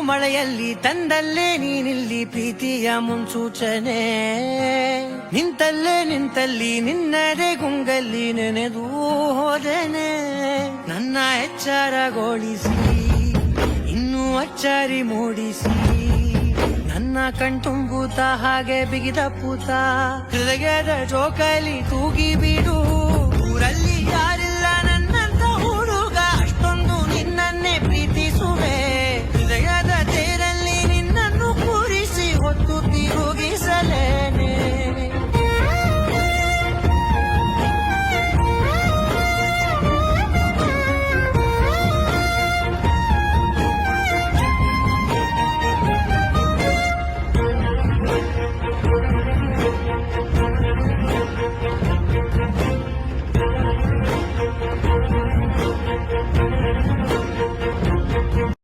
ಮಳೆಯಲ್ಲಿ ತಂದಲ್ಲೇ ನೀನಿಲ್ಲಿ ಪ್ರೀತಿಯ ಮುನ್ಸೂಚನೆ ನಿಂತಲ್ಲಿ ನಿನ್ನದೇ ಗುಂಗಲ್ಲಿ ನೆನೆದು ಹೋದನೆ ನನ್ನ ಎಚ್ಚರಗೊಳಿಸಿ ಇನ್ನೂ ಅಚ್ಚರಿ ಮೂಡಿಸಿ ನನ್ನ ಕಣ್ತುಂಬುತ್ತ ಹಾಗೆ ಬಿಗಿದ ಪೂತ ಹೃದಯದ ಜೋಕಾಲಿ ತೂಗಿ ಬಿಡು